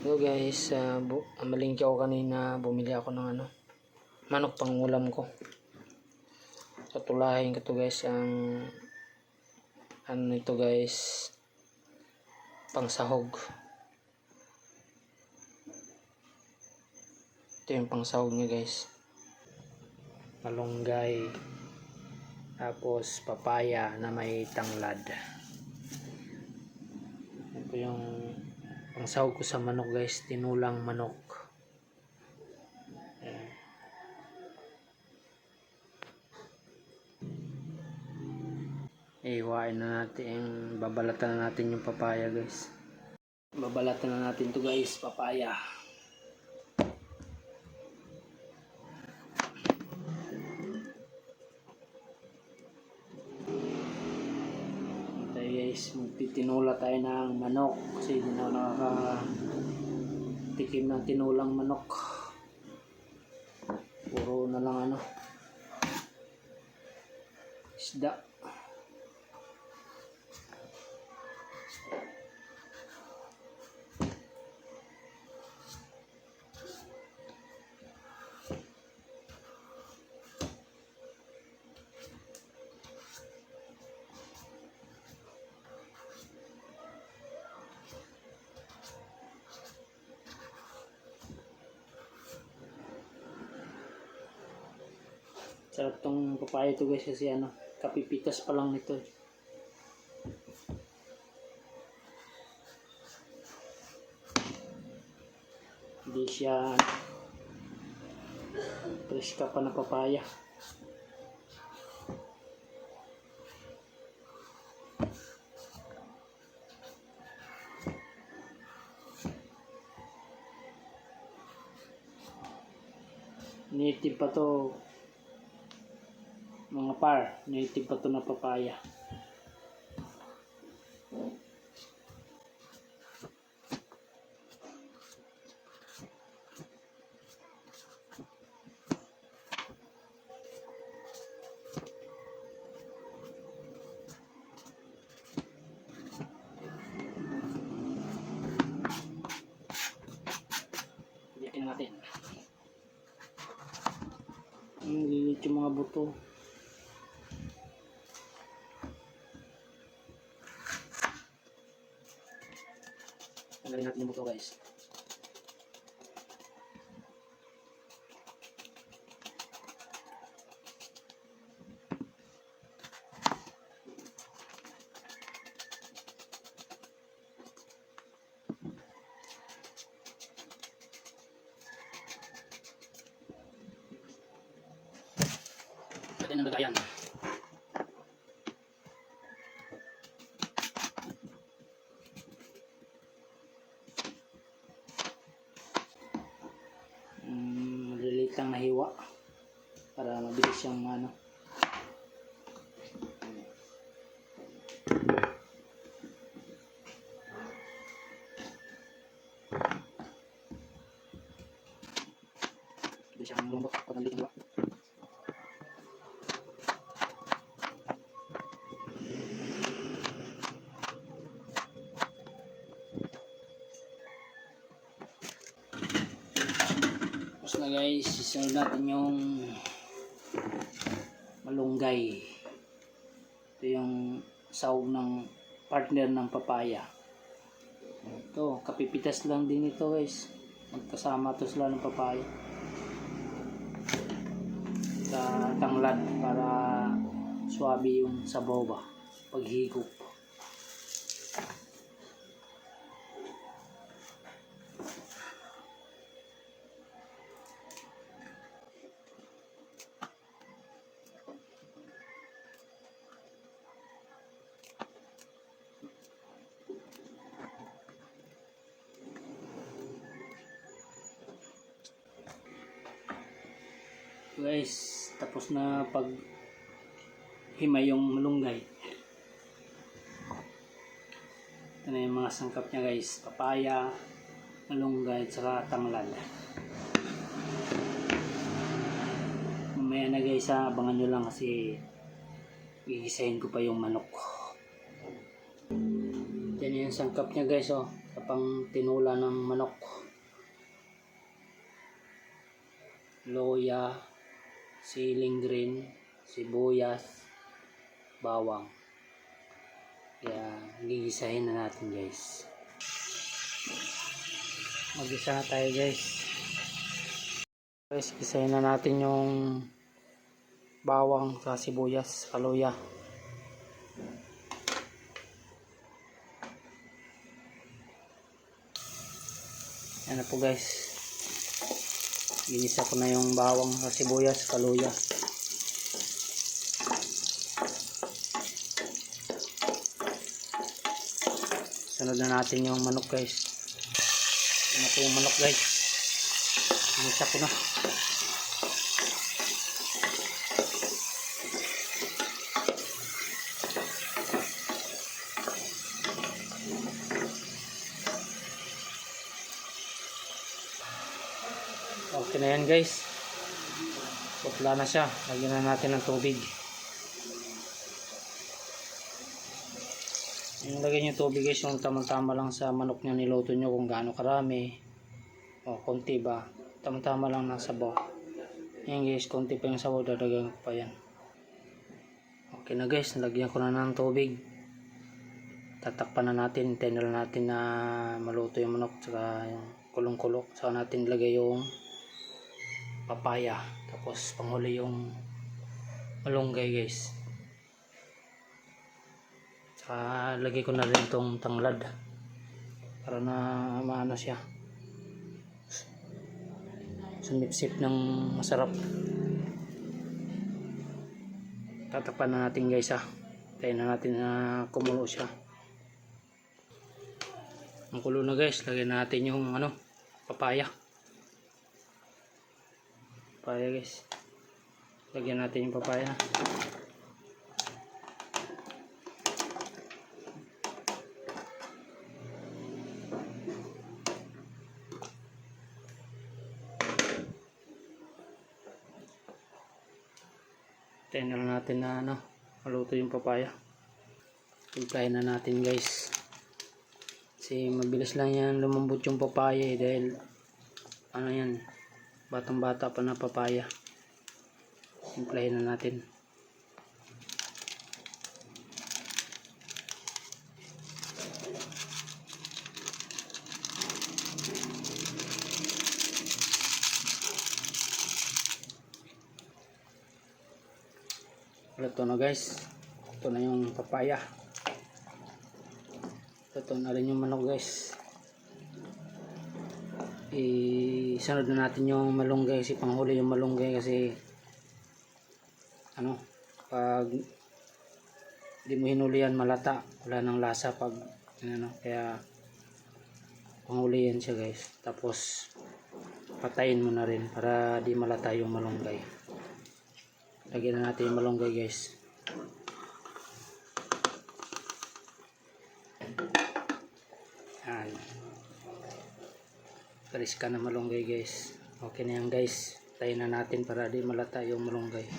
Hello guys, malingki ako kanina, bumili ako ng manok pang ulam ko. Tutulahin ko to guys, ang ito guys, pang sahog. Ito yung pang sahog niya guys. Malunggay, tapos papaya na may tanglad. Ito yung ang sahog ko sa manok guys, tinulang manok. Ayan. Iwain na natin, babalatan na natin yung papaya guys. Babalatan na natin to guys, papaya. Guys, magtitinula tayo ng manok kasi hindi na nakakatikim ng tinulang manok. Puro na lang isda. Sarap tong papaya ito guys kasi kapipitas pa lang nito. Hindi siya fresh ka pa na papaya. Native pa to mga par, native pa to na papaya. Iyakin natin. Lilit yung mga buto. Tanggalin natin yung buto guys. Pwede nang lagayan. Maliliit lang na hiwa para mabilis siyang mabilis siyang lumbot pag maliit hiwa. Tapos na guys, isunod natin yung malunggay. Ito yung sahog ng partner ng papaya. Ito, kapipitas lang din ito guys. Magkasama to sila ng papaya sa tanglad para swabe yung sabaw ba paghigop. Guys, tapos na pag himay yung malunggay. Ito na yung mga sangkap niya guys, papaya, malunggay, at saka tanglad. Mamaya na guys, abangan nyo lang kasi gigisahin ko pa yung manok. Yan yung sangkap niya guys, oh. Sa pang tinula ng manok. Loya, siling green, sibuyas, bawang. Kaya gigisahin na natin guys. Mag-isa na tayo guys. Guys, gisahin na natin yung bawang sa sibuyas, kaloya. Yan na po guys. Ginisa ko na yung bawang sa sibuyas, kaloya. Sunod na natin yung manok guys. Yan na po yung manok guys. Ginisa ko na. Okay na yan guys. Putla na siya. Lagyan na natin ng tubig. Yung lagyan yung tubig guys, yung tamang-tama lang sa manok na niluto nyo, kung gaano karami o konti ba. Tamang-tama lang ng sabaw. Yan guys, konti pa yung sabaw, dadagan ko pa yan. Okay na guys, nalagyan ko na ng tubig. Tatakpan na natin, hintayin na natin na maluto yung manok, saka yung kulong-kulok. Saka natin lagay yung papaya, tapos panghuli yung malunggay guys. Saka lagay ko na rin itong tanglad para na maano siya, sumipsip ng masarap. Tatakpan na natin guys ha. Tayo na natin na kumulo siya. Ang kulo na guys, lagyan natin yung papaya. Papaya guys. Lagyan natin yung papaya. Tayo na natin na maluto yung papaya. Timplahin na natin guys. Kasi mabilis lang yan lumambot yung papaya dahil yan, batang bata pa na papaya. Timplahin na natin. Ito na guys. Ito na yung papaya. Ito na rin yung manok guys. Isunod na natin yung malunggay, kasi panghuli yung malunggay, kasi pag di mo hinuli yan malata, wala nang lasa pag kaya panghuli yan siya guys. Tapos patayin mo na rin para di malata yung malunggay. Lagyan na natin yung malunggay guys. Yan. Paris ka na malunggay guys. Okay na yan guys. Tayin na natin para di malata yung malunggay.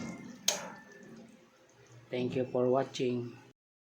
Thank you for watching.